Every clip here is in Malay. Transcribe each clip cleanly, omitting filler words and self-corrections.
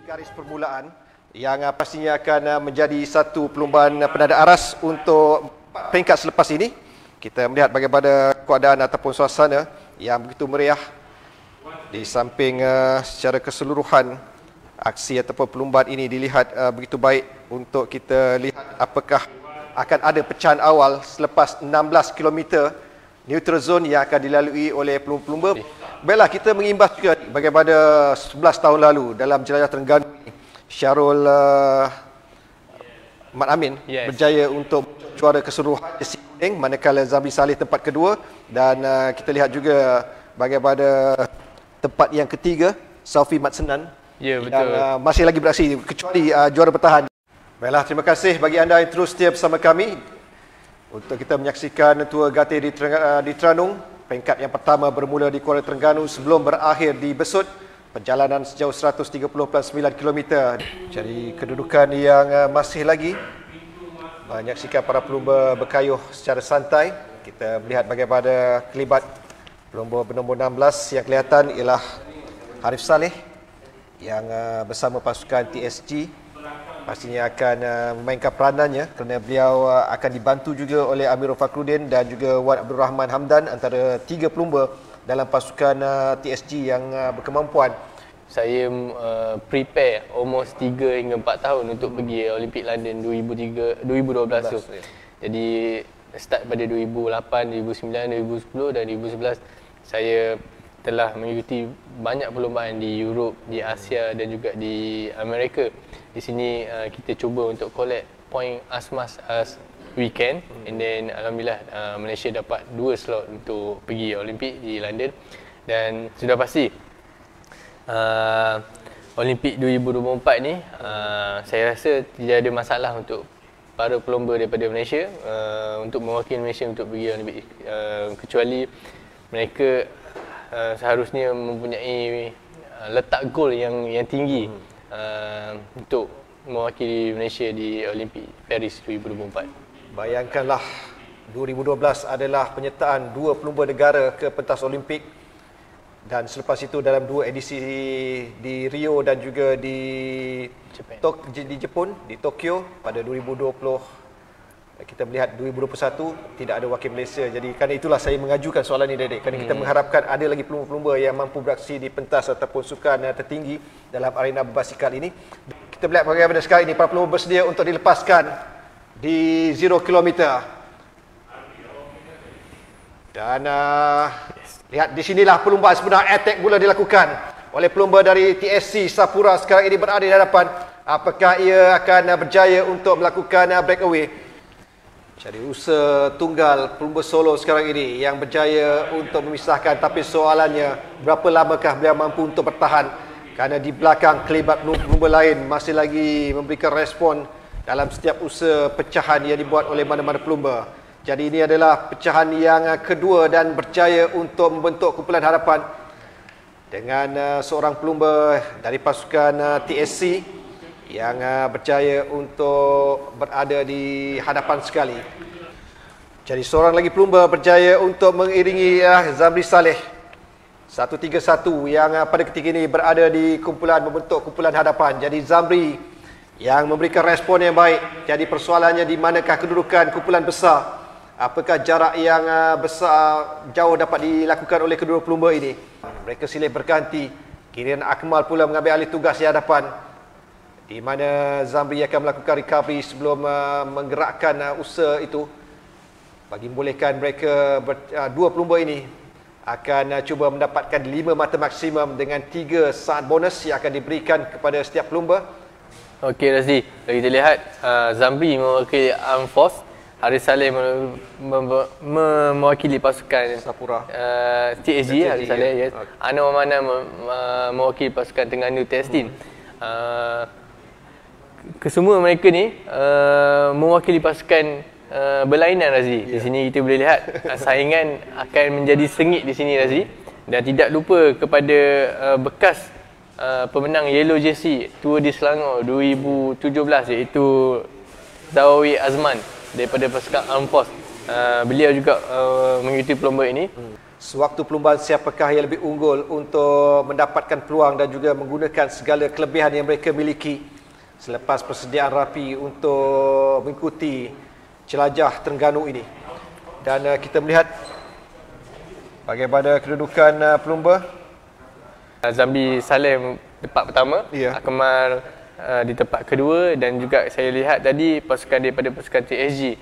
garis permulaan yang pastinya akan menjadi satu perlombaan penanda aras untuk peringkat selepas ini. Kita melihat bagaimana keadaan ataupun suasana yang begitu meriah. Di samping secara keseluruhan aksi ataupun perlombaan ini dilihat begitu baik untuk kita lihat apakah akan ada pecahan awal selepas 16 km neutral zone yang akan dilalui oleh pelumba-pelumba. Baiklah, kita mengimbas juga bagaimana 11 tahun lalu dalam jelajah Terengganu ini Syarul Mat Amin berjaya untuk juara keseluruhan jersey kuning, manakala Zamri Saleh tempat kedua, dan kita lihat juga bagaimana tempat yang ketiga Saufi Mat Senan yang masih lagi beraksi kecuali juara bertahan. Baiklah, terima kasih bagi anda yang terus setia bersama kami untuk kita menyaksikan Tour Gate di Terengganu. Peringkat yang pertama bermula di Kuala Terengganu sebelum berakhir di Besut. Perjalanan sejauh 130.9 km. Jadi kedudukan yang masih lagi banyak sikap para pelumba berkayuh secara santai. Kita melihat bagaimana kelibat pelumba bernombor 16 yang kelihatan ialah Harif Saleh yang bersama pasukan TSG pastinya akan memainkan peranannya kerana beliau akan dibantu juga oleh Amirul Fakhruddin dan juga Wan Abdul Rahman Hamdan, antara tiga pelumba dalam pasukan TSG yang berkemampuan. Saya prepare almost 3 hingga 4 tahun untuk pergi Olimpik London 2012 tu. Jadi start pada 2008, 2009, 2010 dan 2011 saya telah mengikuti banyak perlombaan di Europe, di Asia dan juga di Amerika. Di sini kita cuba untuk collect point as much as we can, and then alhamdulillah Malaysia dapat 2 slot untuk pergi Olimpik di London. Dan sudah pasti Olimpik 2024 ni saya rasa tidak ada masalah untuk para pelumba daripada Malaysia untuk mewakili Malaysia untuk pergi Olimpik, kecuali mereka seharusnya mempunyai letak gol yang tinggi untuk mewakili Malaysia di Olimpik Paris 2024. Bayangkanlah 2012 adalah penyertaan 2 pelumba negara ke pentas Olimpik, dan selepas itu dalam 2 edisi di Rio dan juga di Jepun, di Tokyo pada 2020. Kita melihat 2021 tidak ada wakil Malaysia. Jadi kerana itulah saya mengajukan soalan ini, Dedek. Kerana kita mengharapkan ada lagi pelumba-pelumba yang mampu beraksi di pentas ataupun sukan tertinggi dalam arena berbasikal ini. Kita melihat bagaimana sekarang ini para pelumba bersedia untuk dilepaskan di 0 km. Dan lihat di sinilah perlumbaan sebenar, attack mula dilakukan oleh pelumba dari TSC Sapura sekarang ini berada di hadapan. Apakah ia akan berjaya untuk melakukan breakaway? Jadi usaha tunggal pelumba solo sekarang ini yang berjaya untuk memisahkan, tapi soalannya berapa lamakah beliau mampu untuk bertahan, kerana di belakang kelibat pelumba lain masih lagi memberikan respon dalam setiap usaha pecahan yang dibuat oleh mana-mana pelumba. Jadi ini adalah pecahan yang kedua dan berjaya untuk membentuk kumpulan harapan dengan seorang pelumba dari pasukan TSC yang berjaya untuk berada di hadapan sekali. Jadi seorang lagi pelumba berjaya untuk mengiringi Zamri Saleh 131 yang pada ketika ini berada di kumpulan, membentuk kumpulan hadapan. Jadi Zamri yang memberikan respon yang baik. Jadi persoalannya di manakah kedudukan kumpulan besar? Apakah jarak yang besar jauh dapat dilakukan oleh kedua pelumba ini? Mereka silih berganti. Kirian Akmal pula mengambil alih tugas di hadapan, di mana Zamri akan melakukan recovery sebelum menggerakkan usaha itu bagi membolehkan mereka dua pelumba ini akan cuba mendapatkan 5 mata maksimum dengan 3 saat bonus yang akan diberikan kepada setiap pelumba. Okey Razli, kita lihat Zamri mewakili Armed Force, Haris Saleh mewakili pasukan Sapura, TSG, Haris Saleh, yes. Anwar Mana mewakili pasukan Terengganu Testin. Kesemua mereka ni mewakili pasukan berlainan, Razli. Di sini kita boleh lihat saingan akan menjadi sengit di sini, Razli. Dan tidak lupa kepada bekas pemenang Yellow Jersey Tour di Selangor 2017 iaitu Zawawi Azman daripada pasukan Armed Force. Beliau juga mengikuti perlombaan ini. sewaktu perlumbaan siapakah yang lebih unggul untuk mendapatkan peluang dan juga menggunakan segala kelebihan yang mereka miliki selepas persediaan rapi untuk mengikuti jelajah Terengganu ini. Dan kita melihat bagaimana kedudukan pelumba. Zamri Saleh tempat pertama, Akmal di tempat kedua, dan juga saya lihat tadi pasukan daripada pasukan TSG,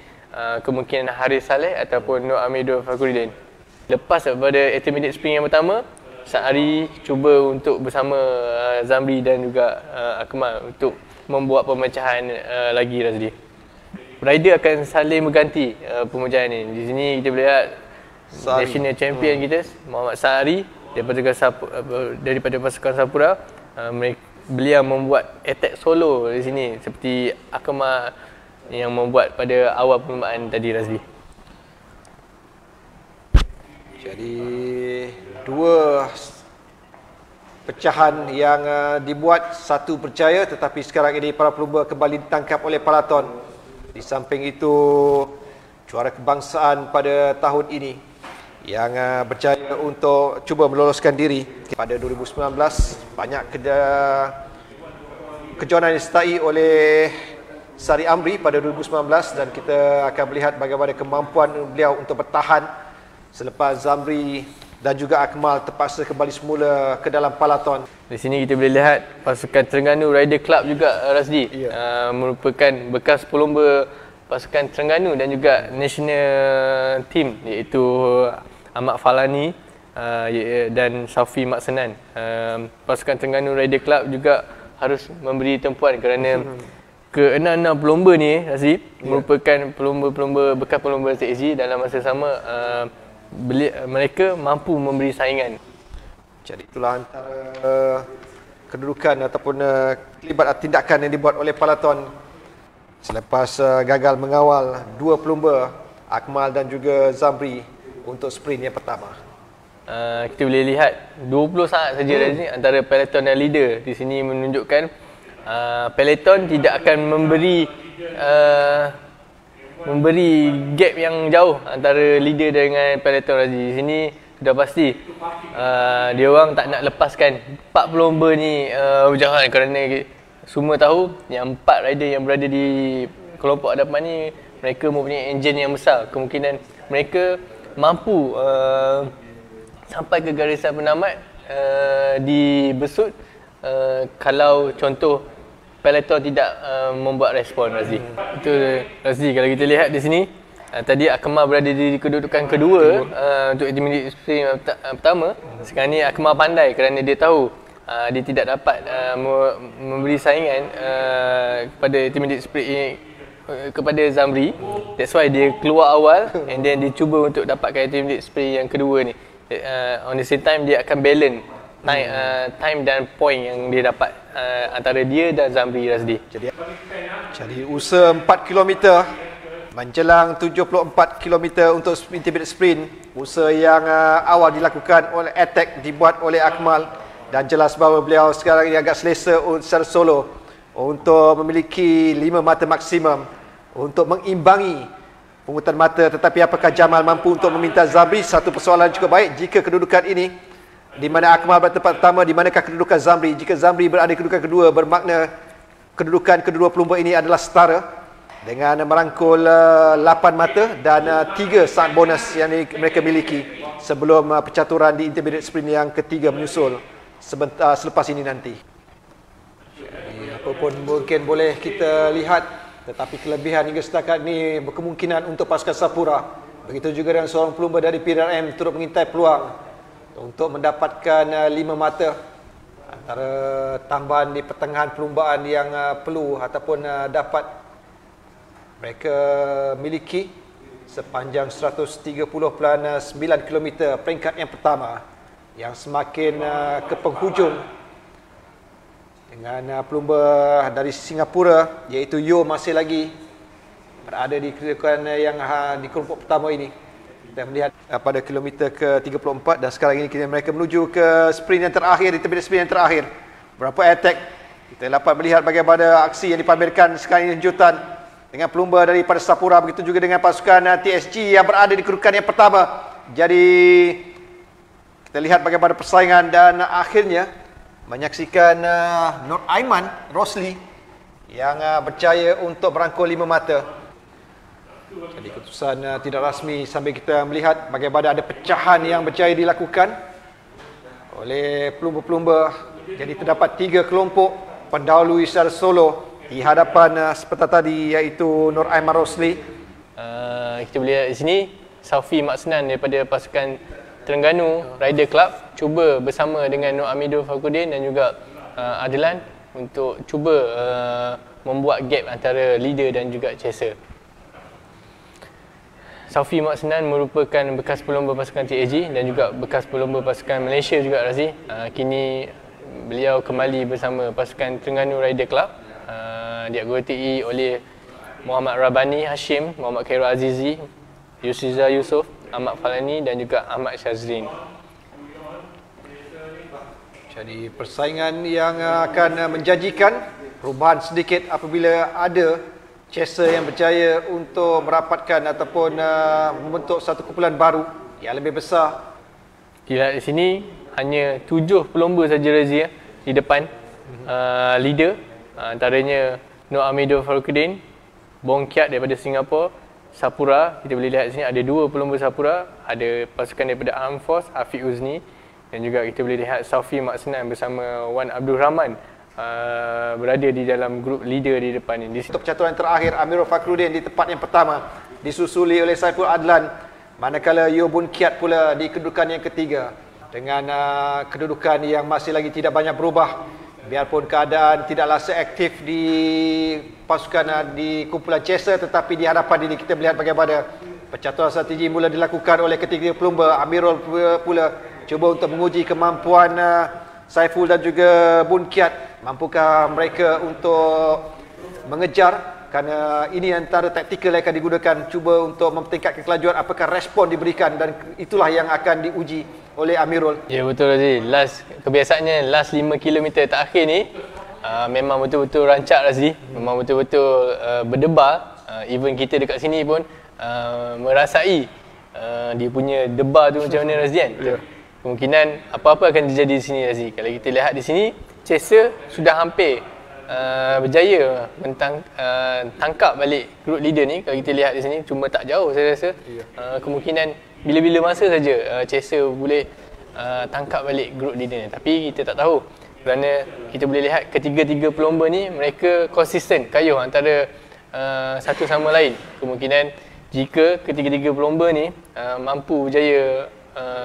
kemungkinan Haris Saleh ataupun Nur Amidur Fakhruddin. Lepas daripada 80 minute sprint yang pertama, Sa'ari cuba untuk bersama Zamri dan juga Akmal untuk membuat pemecahan lagi, Razli. Rider akan saling berganti pemecahan ni. Di sini kita boleh lihat national champion kita Muhammad Sa'ari daripada pasukan Sapura. Beliau membuat attack solo di sini seperti Akmal yang membuat pada awal perlombaan tadi, Razli. Jadi dua pecahan yang dibuat, satu berjaya, tetapi sekarang ini para pelumba kembali ditangkap oleh Palaton. Di samping itu, juara kebangsaan pada tahun ini yang berjaya untuk cuba meloloskan diri pada 2019, banyak kejohanan disertai oleh Sari Amri pada 2019, dan kita akan melihat bagaimana kemampuan beliau untuk bertahan selepas Zamri dan juga Akmal terpaksa kembali semula ke dalam Palaton. Di sini kita boleh lihat pasukan Terengganu Rider Club juga, Razdi. Merupakan bekas pelumba pasukan Terengganu dan juga national team, iaitu Ahmad Falani dan Safi Mak Senan. Pasukan Terengganu Rider Club juga harus memberi tempuan kerana ke-6 pelumba ni, Razif, merupakan pelumba-pelumba bekas pelumba TSG. Dalam masa sama mereka mampu memberi saingan. Jadi itulah antara kedudukan ataupun kelibat tindakan yang dibuat oleh Palaton selepas gagal mengawal dua pelumba, Akmal dan juga Zamri, untuk sprint yang pertama. Kita boleh lihat 20 saat saja antara peloton dan leader. Di sini menunjukkan peloton tidak akan memberi gap yang jauh antara leader dengan peloton. Di sini sudah pasti dia orang tak nak lepaskan 4 pelumba ni berjalan, kerana semua tahu yang 4 rider yang berada di kelompok hadapan ni, mereka mempunyai enjin yang besar. Kemungkinan mereka mampu sampai ke garisan penamat di Besut kalau contoh peloton tidak membuat respon, Razli. Itu Razli, kalau kita lihat di sini tadi Akmal berada di kedudukan kedua untuk 80 minit sprint pertama. Sekarang ni Akmal pandai kerana dia tahu dia tidak dapat memberi saingan kepada 80 minit sprint kepada Zamri. That's why dia keluar awal and then dia cuba untuk dapatkan 80 minit sprint yang kedua ni. On the same time dia akan balance time dan point yang dia dapat antara dia dan Zamri, Razdi. Jadi usaha 4 km menjelang 74 km untuk intermediate sprint. Usaha yang awal dilakukan oleh attack dibuat oleh Akmal, dan jelas bahawa beliau sekarang ini agak selesa secara solo untuk memiliki 5 mata maksimum untuk mengimbangi pungutan mata. Tetapi apakah Jamal mampu untuk meminta Zamri? Satu persoalan cukup baik jika kedudukan ini, di mana Akmal berada tempat pertama, di manakah kedudukan Zamri? Jika Zamri berada kedudukan kedua, bermakna kedudukan kedua pelumba ini adalah setara dengan merangkul 8 mata dan 3 saat bonus yang mereka miliki sebelum percaturan di intermediate sprint yang ketiga menyusul selepas ini nanti. Apa pun mungkin boleh kita lihat, tetapi kelebihan hingga setakat ini berkemungkinan untuk pasukan Sapura. Begitu juga dengan seorang pelumba dari PRM turut mengintai peluang untuk mendapatkan 5 mata. Antara tambahan di pertengahan perlumbaan yang perlu ataupun dapat mereka miliki sepanjang 130.9 km peringkat yang pertama, yang semakin ke penghujung dengan pelumba dari Singapura iaitu Yo masih lagi berada di kedudukan yang di kelompok pertama ini. Kita melihat pada kilometer ke-34 dan sekarang ini mereka menuju ke sprint yang terakhir, intermediate sprint yang terakhir. Berapa attack, kita dapat melihat bagaimana aksi yang dipamerkan sekarang ini, lanjutan dengan pelumba daripada Sapura, begitu juga dengan pasukan TSG yang berada di kedudukan yang pertama. Jadi Kita lihat bagaimana persaingan dan akhirnya menyaksikan Nur Aiman Rosli yang berjaya untuk merangkul 5 mata. Jadi keputusan tidak rasmi sambil kita melihat bagaimana ada pecahan yang berjaya dilakukan oleh pelumba-pelumba. Jadi terdapat 3 kelompok pendahului secara solo di hadapan seperti tadi, iaitu Nur Aiman Rosli. Kita boleh lihat di sini Safi Maksnan daripada pasukan Terengganu Rider Club cuba bersama dengan Nur Amidul Fakhruddin dan juga Adlan untuk cuba membuat gap antara leader dan juga chaser. Safi Maksnan merupakan bekas pelumba pasukan TAG dan juga bekas pelumba pasukan Malaysia juga, Razi. Kini beliau kembali bersama pasukan Terengganu Rider Club, dianggoti oleh Muhammad Rabani Hashim, Muhammad Khairul Azizi, Yusriza Yusof, Ahmad Falani dan juga Ahmad Syazrin. Jadi persaingan yang akan menjanjikan, perubahan sedikit apabila ada chaser yang berjaya untuk merapatkan ataupun membentuk satu kumpulan baru yang lebih besar. Kita di sini hanya 7 pelumba saja, Razi, di depan leader, antaranya Nur Amidul Fakhruddin, Bong Kiat daripada Singapura, Sapura. Kita boleh lihat di sini ada 2 pelumba Sapura, ada pasukan daripada Armed Force Afiq Uzni, dan juga kita boleh lihat Safi Maksnan bersama Wan Abdul Rahman berada di dalam grup leader di depan ini. Untuk percaturan terakhir, Amirul Fakhruddin di tempat yang pertama disusuli oleh Saiful Adlan, manakala Yo Bun Kiat pula di kedudukan yang ketiga dengan kedudukan yang masih lagi tidak banyak berubah. Biarpun keadaan tidaklah seaktif di pasukan di kumpulan chaser, tetapi di hadapan ini kita melihat bagaimana percaturan strategi mula dilakukan oleh ketiga pelumba. Amirul pula cuba untuk menguji kemampuan Saiful dan juga Bun Kiat. Mampukah mereka untuk mengejar, kerana ini antara taktikal yang akan digunakan, cuba untuk mempertingkatkan kelajuan, apakah respon diberikan, dan itulah yang akan diuji oleh Amirul. Ya, betul, Razi. Kebiasaannya last 5 km terakhir ni memang betul-betul rancak, Razi. Memang betul-betul berdebar. Even kita dekat sini pun merasai dia punya debar tu macam mana, Razi, kan? Kemungkinan apa-apa akan terjadi di sini, Razi. Kalau kita lihat di sini, chaser sudah hampir berjaya tangkap balik group leader ni. Kalau kita lihat di sini, cuma tak jauh saya rasa. Kemungkinan bila-bila masa saja chaser boleh tangkap balik group leader ni. Tapi kita tak tahu, kerana kita boleh lihat ketiga-tiga pelumba ni mereka konsisten kayuh antara satu sama lain. Kemungkinan jika ketiga-tiga pelumba ni mampu berjaya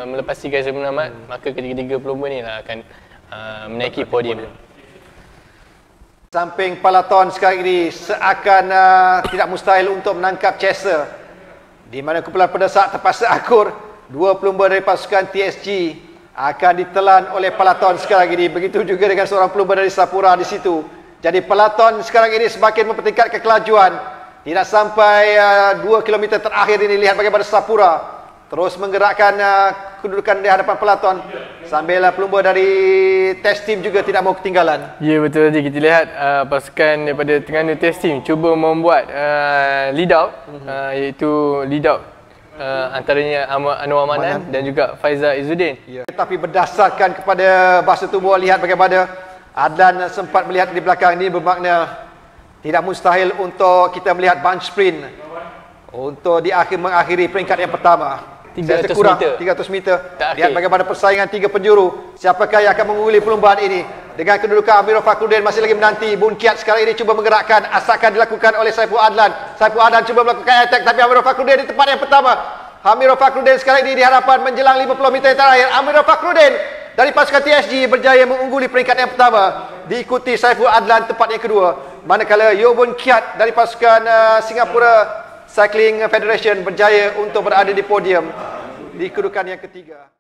melepasi garis penyelamat, maka ketiga-tiga pelumba ni lah akan menaiki podium. Samping peloton sekarang ini seakan tidak mustahil untuk menangkap chaser, di mana kumpulan pendesak terpaksa akur. 2 pelumba dari pasukan TSG akan ditelan oleh peloton sekarang ini. Begitu juga dengan seorang pelumba dari Sapura di situ. Jadi peloton sekarang ini semakin mempertingkatkan kelajuan. Tidak sampai 2 km terakhir ini, lihat bagaimana Sapura terus menggerakkan kedudukan di hadapan peloton, sambil pelumba dari test team juga tidak mau ketinggalan. Ya, betul saja. Kita lihat pasukan daripada Terengganu test team cuba membuat lead out, iaitu lead out antaranya Anwar Manan dan juga Faizal Izzuddin. Ya. Tetapi berdasarkan kepada bahasa tubuh, lihat bagaimana Adlan sempat melihat di belakang, ini bermakna tidak mustahil untuk kita melihat bunch sprint untuk mengakhiri peringkat yang pertama. 300 meter. Lihat bagaimana persaingan 3 penjuru. Siapakah yang akan mengungguli perlombaan ini? Dengan kedudukan Amirul Fakhruddin masih lagi menanti. Bun Kiat sekarang ini cuba menggerakkan, asalkan dilakukan oleh Saiful Adlan. Saiful Adlan cuba melakukan attack, tapi Amirul Fakhruddin di tempat yang pertama. Amirul Fakhruddin sekarang ini di hadapan menjelang 50 meter yang terakhir. Amirul Fakhruddin dari pasukan TSG berjaya mengungguli peringkat yang pertama, diikuti Saiful Adlan tempat yang kedua. Manakala Yo Bun Kiat dari pasukan Singapura Cycling Federation berjaya untuk berada di podium di kedudukan yang ketiga.